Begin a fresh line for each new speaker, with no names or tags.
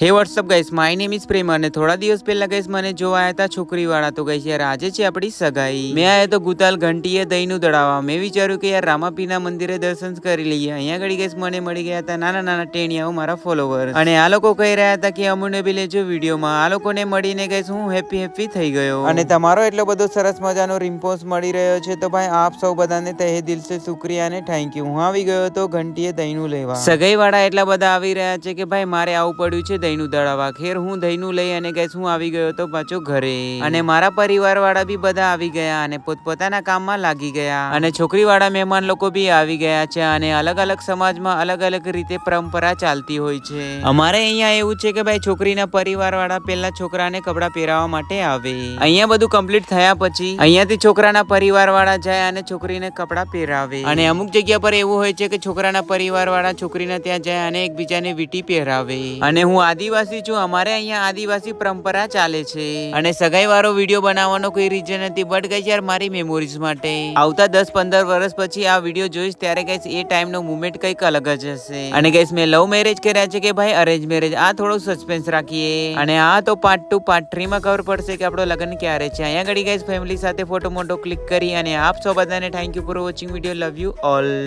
હે what's up guys, my name is Prem અને થોડા દિવસ પહેલા ગાઈસ મને જોવા આવ્યા હતા છોકરીવાળા. તો ગાઈસ યાર આજે છે આપણી સગાઈ. મેં આયા તો ગુતાલ ઘંટીએ દહીંનું દળાવા. મેં વિચાર્યું કે યાર રામાપીના મંદિરે દર્શન કરી લઈએ. અહીંયા ઘડી ગાઈસ મને મળી ગયા હતા નાના નાના ટેણિયાઓ મારા ફોલોવર્સ, અને આ લોકો કહી રહ્યા હતા કે અમુને બી લેજો વિડીયોમાં. આ લોકોને મળીને ગાઈસ હું હેપી થઈ ગયો. અને તમારો એટલો બધો સરસ મજાનો રિસ્પોન્સ મળી રહ્યો છે તો ભાઈ આપ સૌ બધાને તહે દિલ સે શુક્રિયા અને થેન્ક યુ. હું આવી ગયો તો ઘંટીએ દહીંનું લેવા. સગાઈવાળા એટલા બધા આવી રહ્યા છે કે ભાઈ મારે આવું પડ્યું છે દહીંનું દળાવા. ખેર હું દહીંનું લઈ અને ગાઈસ હું આવી ગયો તો પાછો ઘરે, અને મારા પરિવાર વાળા બી બધા આવી ગયા અને પોતપોતાના કામમાં લાગી ગયા, અને છોકરી વાળા મહેમાન લોકો બી આવી ગયા છે. અને અલગ અલગ સમાજમાં અલગ અલગ રીતે પરંપરા ચાલતી હોય છે. અમારે અહીંયા એવું છે કે ભાઈ છોકરીના પરિવાર વાળા પહેલા છોકરાને કપડા પહેરાવવા માટે આવે. અહીંયા બધું કમ્પ્લીટ થયા પછી અહીંયાથી છોકરાના પરિવાર વાળા જાય અને છોકરીને કપડા પહેરાવે. અને અમુક જગ્યા પર એવું હોય છે કે છોકરાના પરિવાર વાળા છોકરીને ત્યાં જાય અને એકબીજાને વીંટી પહેરાવે. અને હું આદિવાસી છું, અમારે અહીંયા આદિવાસી પરંપરા ચાલે છે. અને સગાઈ વાળો વિડીયો બનાવવાનો કોઈ રીઝન નથી, બટ ગાઈસ યાર મારી મેમોરીઝ માટે આવતા 10-15 વર્ષ પછી આ વિડીયો જોઈશ ત્યારે ગાઈસ એ ટાઈમનો મુમેન્ટ કંઈક અલગ જ હશે. અને ગાઈસ મેં લવ મેરેજ કર્યા છે કે ભાઈ અરેન્જ મેરેજ, આ થોડો સસ્પેન્સ રાખીએ. અને આ તો પાર્ટ 2 પાર્ટ 3 માં ખબર પડશે કે આપણો લગ્ન ક્યારે છે. અહીંયા ઘડી ગાઈસ ફેમિલી સાથે ફોટો મોટો ક્લિક કરી. અને આપ સૌ બધાને thank you for watching video. Love you all.